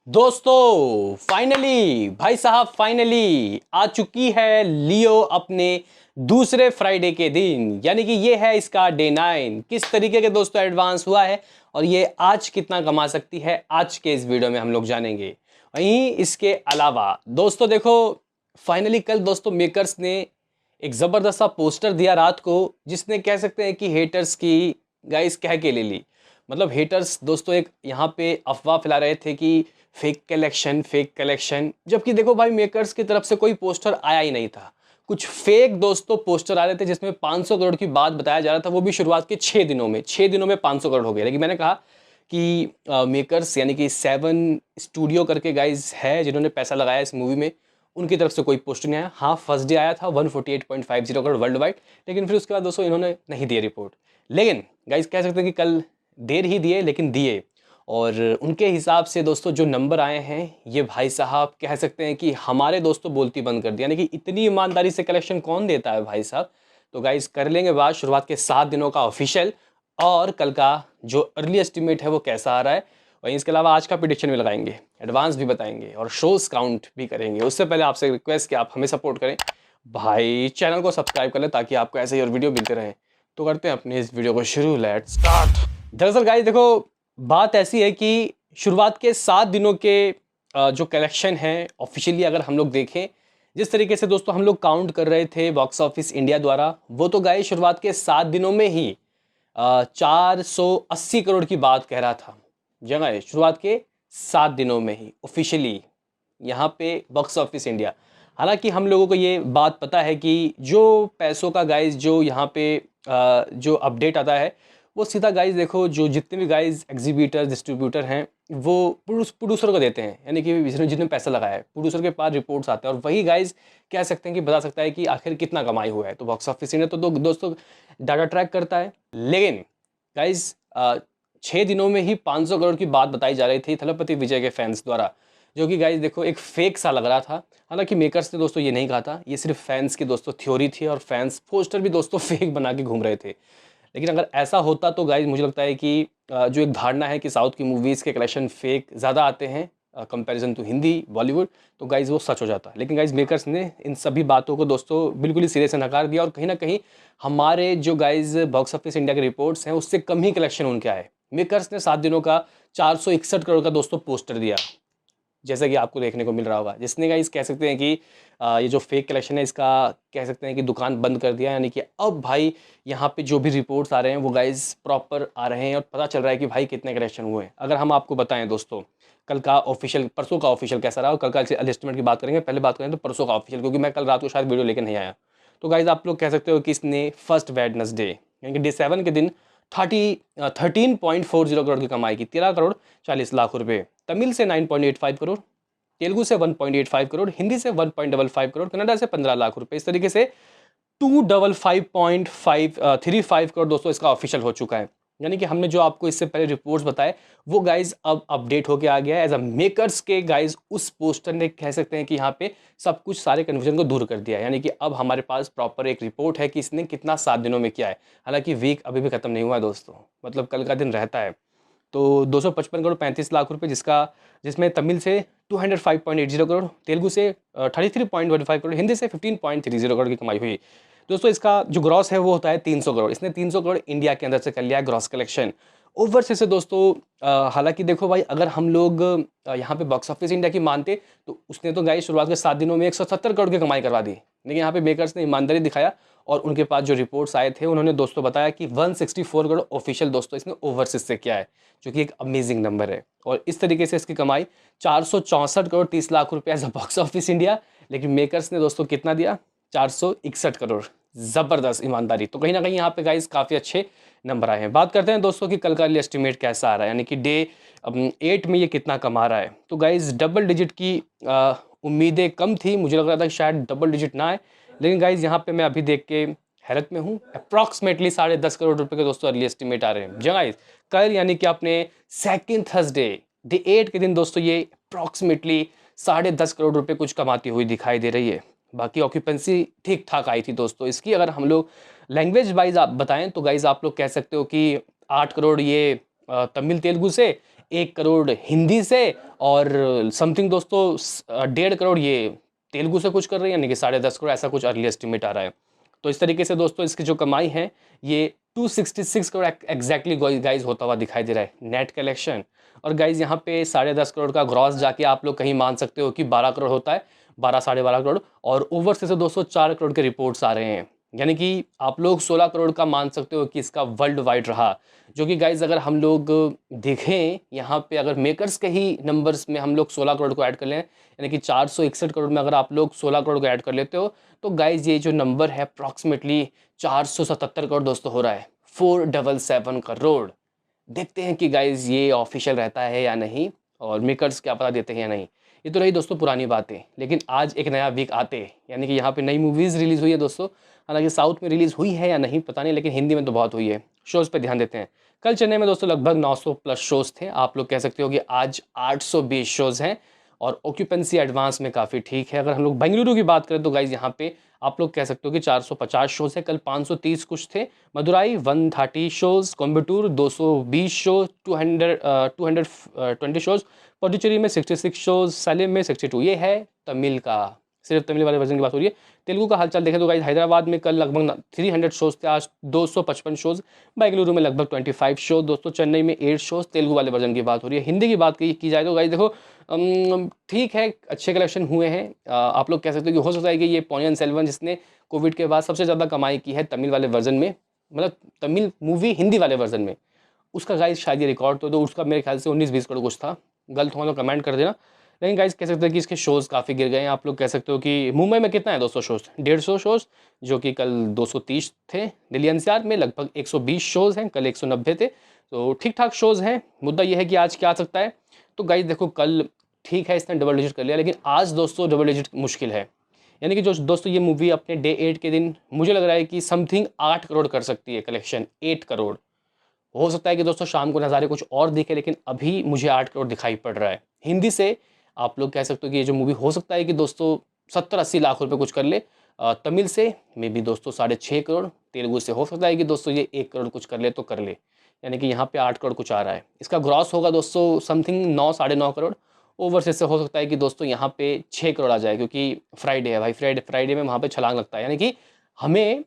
दोस्तों फाइनली भाई साहब फाइनली आ चुकी है लियो अपने दूसरे फ्राइडे के दिन, यानी कि ये है इसका डे 9। किस तरीके के दोस्तों एडवांस हुआ है और ये आज कितना कमा सकती है आज के इस वीडियो में हम लोग जानेंगे। वहीं इसके अलावा दोस्तों देखो, फाइनली कल दोस्तों मेकर्स ने एक ज़बरदस्त सा पोस्टर दिया रात को, जिसने कह सकते हैं कि हेटर्स की गाइस कह के ले ली। मतलब हेटर्स दोस्तों एक यहाँ पे अफवाह फैला रहे थे कि फेक कलेक्शन, जबकि देखो भाई मेकर्स की तरफ से कोई पोस्टर आया ही नहीं था। कुछ फेक दोस्तों पोस्टर आ रहे थे जिसमें 500 करोड़ की बात बताया जा रहा था, वो भी शुरुआत के 6 दिनों में। 6 दिनों में 500 करोड़ हो गए। लेकिन मैंने कहा कि मेकर्स यानी कि 7 स्टूडियो करके गाइज है जिन्होंने पैसा लगाया इस मूवी में, उनकी तरफ से कोई पोस्टर नहीं आया। हाँ, फर्स्ट डे आया था 148.50 करोड़ वर्ल्ड वाइड, लेकिन फिर उसके बाद दोस्तों इन्होंने नहीं दिया रिपोर्ट। लेकिन गाइज कह सकते हैं कि कल देर ही दिए लेकिन दिए, और उनके हिसाब से दोस्तों जो नंबर आए हैं ये भाई साहब कह सकते हैं कि हमारे दोस्तों बोलती बंद कर दिया। यानी कि इतनी ईमानदारी से कलेक्शन कौन देता है भाई साहब। तो गाइज कर लेंगे बात शुरुआत के 7 दिनों का ऑफिशियल, और कल का जो अर्ली एस्टिमेट है वो कैसा आ रहा है। वहीं इसके अलावा आज का प्रिडिक्शन भी लगाएंगे, एडवांस भी बताएंगे और शोज काउंट भी करेंगे। उससे पहले आपसे रिक्वेस्ट कि आप हमें सपोर्ट करें भाई, चैनल को सब्सक्राइब कर लें ताकि आपको ऐसे ही और वीडियो मिलते रहें। तो करते हैं अपने इस वीडियो को शुरू, लेट्स स्टार्ट। दरअसल गाइस देखो, बात ऐसी है कि शुरुआत के 7 दिनों के जो कलेक्शन है ऑफिशियली अगर हम लोग देखें, जिस तरीके से दोस्तों हम लोग काउंट कर रहे थे बॉक्स ऑफिस इंडिया द्वारा, वो तो गाइस शुरुआत के 7 दिनों में ही 480 करोड़ की बात कह रहा था। जगह शुरुआत के 7 दिनों में ही ऑफिशियली यहाँ पे बॉक्स ऑफिस इंडिया। हालांकि हम लोगों को ये बात पता है कि जो पैसों का गाइस जो यहाँ पे जो अपडेट आता है वो सीधा गाइस देखो, जो जितने भी गाइस एग्जीबिटर डिस्ट्रीब्यूटर हैं वो प्रोड्यूसर को देते हैं। यानी कि जिसने पैसा लगाया है प्रोड्यूसर के पास रिपोर्ट्स आते हैं, और वही गाइस कह सकते हैं कि बता सकता है कि आखिर कितना कमाई हुआ है। तो बॉक्स ऑफिस इंडिया तो दोस्तों डाटा ट्रैक करता है। लेकिन गाइस 6 दिनों में ही 500 करोड़ की बात बताई जा रही थी थलपति विजय के फैंस द्वारा, जो कि गाइस देखो एक फेक सा लग रहा था। हालांकि मेकर्स ने दोस्तों ये नहीं कहा था, ये सिर्फ फैंस की दोस्तों थ्योरी थी, और फैंस पोस्टर भी दोस्तों फेक बना के घूम रहे थे। लेकिन अगर ऐसा होता तो गाइज मुझे लगता है कि जो एक धारणा है कि साउथ की मूवीज़ के कलेक्शन फेक ज़्यादा आते हैं कंपैरिजन टू हिंदी बॉलीवुड, तो गाइज वो सच हो जाता। लेकिन गाइज मेकर्स ने इन सभी बातों को दोस्तों बिल्कुल ही सिरे से नकार दिया, और कहीं ना कहीं हमारे जो गाइज बॉक्स ऑफिस इंडिया के रिपोर्ट्स हैं उससे कम ही कलेक्शन उनके आए। मेकर्स ने 7 दिनों का 461 करोड़ का दोस्तों पोस्टर दिया, जैसा कि आपको देखने को मिल रहा होगा, जिसने गाइस कह सकते हैं कि ये जो फेक कलेक्शन है इसका कह सकते हैं कि दुकान बंद कर दिया। यानी कि अब भाई यहाँ पे जो भी रिपोर्ट्स आ रहे हैं वो गाइस प्रॉपर आ रहे हैं, और पता चल रहा है कि भाई कितने कलेक्शन हुए हैं। अगर हम आपको बताएं दोस्तों कल का ऑफिशियल, परसों का ऑफिशियल कैसा रहा और कल का एस्टिमेट की बात करेंगे। पहले बात करें तो परसों का ऑफिशियल, क्योंकि मैं कल रात को शायद वीडियो लेकर नहीं आया। तो गाइज आप लोग कह सकते हो कि इसने फर्स्ट वेडनेसडे यानी कि डे 7 के दिन 13.40 करोड़ की कमाई की, 13 करोड़ 40 लाख रुपए। तमिल से 9.85 करोड़, तेलुगु से 1.85 करोड़, हिंदी से 1.55 करोड़, कन्नडा से 15 लाख रुपए। इस तरीके से 255.535 करोड़ दोस्तों इसका ऑफिशियल हो चुका है। यानी कि हमने जो आपको इससे पहले रिपोर्ट्स बताए वो गाइज अब अपडेट होके आ गया है। एज अ मेकर्स के गाइज उस पोस्टर ने कह सकते हैं कि यहाँ पे सब कुछ सारे कन्फ्यूजन को दूर कर दिया है। यानी कि अब हमारे पास प्रॉपर एक रिपोर्ट है कि इसने कितना 7 दिनों में किया है। हालांकि वीक अभी भी खत्म नहीं हुआ है दोस्तों, मतलब कल का दिन रहता है। तो 255 करोड़ 35 लाख रुपए, जिसमें तमिल से 205.80 करोड़, तेलुगु से 33.15 करोड़, हिंदी से 15.30 करोड़ की कमाई हुई। दोस्तों इसका जो ग्रॉस है वो होता है 300 करोड़। इसने 300 करोड़ इंडिया के अंदर से कर लिया है ग्रॉस कलेक्शन। ओवरसीज से दोस्तों हालांकि देखो भाई, अगर हम लोग यहाँ पे बॉक्स ऑफिस इंडिया की मानते तो उसने तो गाइस शुरुआत के 7 दिनों में 170 करोड़ की कमाई करवा दी। लेकिन यहाँ पे मेकर्स ने ईमानदारी दिखाया, और उनके पास जो रिपोर्ट्स आए थे उन्होंने दोस्तों बताया कि 164 करोड़ ऑफिशियल दोस्तों इसने ओवरसीज से किया है, जो कि एक अमेजिंग नंबर है। और इस तरीके से इसकी कमाई 464 करोड़ 30 लाख रुपए as a box office India. लेकिन मेकर्स ने दोस्तों कितना दिया, 461 करोड़। ज़बरदस्त ईमानदारी। तो कहीं ना कहीं यहाँ पे गाइस काफ़ी अच्छे नंबर आए हैं। बात करते हैं दोस्तों कि कल का एस्टिमेट कैसा आ रहा है, यानी कि डे 8 में ये कितना कमा रहा है। तो गाइस डबल डिजिट की उम्मीदें कम थी, मुझे लग रहा था कि शायद डबल डिजिट ना आए। लेकिन गाइज यहाँ पे मैं अभी देख के हैरत में हूँ। अप्रॉक्सीमेटली 10.5 करोड़ रुपए के दोस्तों अर्ली एस्टिमेट आ रहे हैं। जगह कल यानी कि अपने सेकंड थर्सडे डे 8 के दिन दोस्तों ये अप्रॉक्सीमेटली 10.5 करोड़ रुपए कुछ कमाती हुई दिखाई दे रही है। बाकी ऑक्यूपेंसी ठीक ठाक आई थी दोस्तों इसकी। अगर हम लोग लैंग्वेज वाइज आप बताएं तो गाइज आप लोग कह सकते हो कि 8 करोड़ ये तमिल तेलुगु से, 1 करोड़ हिंदी से और समथिंग दोस्तों 1.5 करोड़ ये तेलुगु से कुछ कर रहे हैं, यानी कि 10.5 करोड़, ऐसा कुछ अर्ली एस्टिमेट आ रहा है। तो इस तरीके से दोस्तों इसकी जो कमाई है ये 266 करोड़ एग्जैक्टली गाइज होता हुआ दिखाई दे रहा है नेट कलेक्शन। और गाइज यहाँ पे 10.5 करोड़ का ग्रॉस जाके आप लोग कहीं मान सकते हो कि 12 करोड़ होता है, 12 करोड़। और ओवरसीज से दोस्तों 4 करोड़ के रिपोर्ट्स आ रहे हैं, यानी कि आप लोग 16 करोड़ का मान सकते हो कि इसका वर्ल्ड वाइड रहा। जो कि गाइज अगर हम लोग देखें यहाँ पे, अगर मेकर्स के ही नंबर्स में हम लोग 16 करोड़ को ऐड कर लें, यानी कि 461 करोड़ में अगर आप लोग 16 करोड़ को ऐड कर लेते हो, तो गाइज ये जो नंबर है अप्रॉक्सीमेटली 477 करोड़ दोस्तों हो रहा है, 477 करोड़। देखते हैं कि गाइज ये ऑफिशियल रहता है या नहीं, और मेकर्स क्या पता देते हैं या नहीं। ये तो रही दोस्तों पुरानी बातें, लेकिन आज एक नया वीक आते, यानी कि यहाँ पे नई मूवीज़ रिलीज़ हुई है दोस्तों। हालांकि साउथ में रिलीज़ हुई है या नहीं पता नहीं, लेकिन हिंदी में तो बहुत हुई है। शोज़ पे ध्यान देते हैं। कल चेन्नई में दोस्तों लगभग 900 प्लस शोज़ थे। आप लोग कह सकते हो कि आज 820 शोज़ हैं, और ऑक्यूपेंसी एडवांस में काफ़ी ठीक है। अगर हम लोग बेंगलुरु की बात करें तो गाइज यहाँ पे आप लोग कह सकते हो कि 450 शोज़ है, कल 530 कुछ थे। Madurai 130 shows, Coimbatore 220 show, 220 shows, Puducherry में 66 शोज़, सलेम में 62। ये है तमिल का, सिर्फ तमिल वाले वर्जन की बात हो रही है। तेलुगु का हालचाल देखें तो गाइज हैदराबाद में कल लगभग 300 शोज़ थे, आज 255 शोज़। बेंगलुरु में लगभग 25 शो दोस्तों, चेन्नई में 8 शोज़। तेलुगु वाले वर्जन की बात हो रही है। हिंदी की बात की जाए तो गाइज देखो ठीक है, अच्छे कलेक्शन हुए हैं। आप लोग कह सकते हो कि हो सकता है कि ये पोनियन सेल्वन जिसने कोविड के बाद सबसे ज़्यादा कमाई की है तमिल वाले वर्जन में, मतलब तमिल मूवी हिंदी वाले वर्जन में, उसका गाइज शायद ये रिकॉर्ड तो उसका मेरे ख्याल से 19-20 करोड़ कुछ था। गलत हो तो कमेंट कर देना। लेकिन गाइज कह सकते हैं कि इसके शोज़ काफ़ी गिर गए हैं। आप लोग कह सकते हो कि मुंबई में कितना है 200 शोज़, 150 शोज़, जो कि कल 230 थे। दिल्ली एनसीआर में लगभग 120 शोज़ हैं, कल 190 थे। तो ठीक ठाक शोज़ हैं। मुद्दा ये है कि आज क्या आ सकता है। तो गाइज देखो कल ठीक है इसने डबल डिजिट कर लिया, लेकिन आज दोस्तों डबल डिजिट मुश्किल है। यानी कि जो दोस्तों ये मूवी अपने डे 8 के दिन मुझे लग रहा है कि समथिंग 8 करोड़ कर सकती है कलेक्शन, 8 करोड़। हो सकता है कि दोस्तों शाम को नज़ारे कुछ और दिखे, लेकिन अभी मुझे 8 करोड़ दिखाई पड़ रहा है। हिंदी से आप लोग कह सकते हो कि ये जो मूवी हो सकता है कि दोस्तों 70-80 लाख रुपए कुछ कर ले। तमिल से मे बी दोस्तों 6.5 करोड़, तेलुगु से हो सकता है कि दोस्तों ये 1 करोड़ कुछ कर ले तो कर ले, यानी कि यहाँ पे 8 करोड़ कुछ आ रहा है। इसका ग्रॉस होगा दोस्तों समथिंग 9-9.5 करोड़। ओवरसीज से हो सकता है कि दोस्तों यहाँ पे 6 करोड़ आ जाए, क्योंकि फ्राइडे है भाई, फ्राइडे में वहाँ पे छलांग लगता है, यानी कि हमें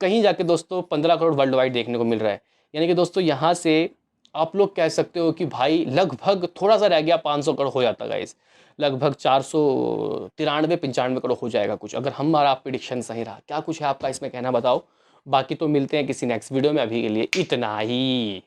कहीं जाके दोस्तों 15 करोड़ वर्ल्ड वाइड देखने को मिल रहा है। यानी कि दोस्तों यहाँ से आप लोग कह सकते हो कि भाई लगभग थोड़ा सा रह गया 500 करोड़ हो जाता गाइस, लगभग 493-95 करोड़ हो जाएगा कुछ, अगर हमारा प्रिडिक्शन सही रहा। क्या कुछ है आपका इसमें कहना बताओ। बाकी तो मिलते हैं किसी नेक्स्ट वीडियो में, अभी के लिए इतना ही।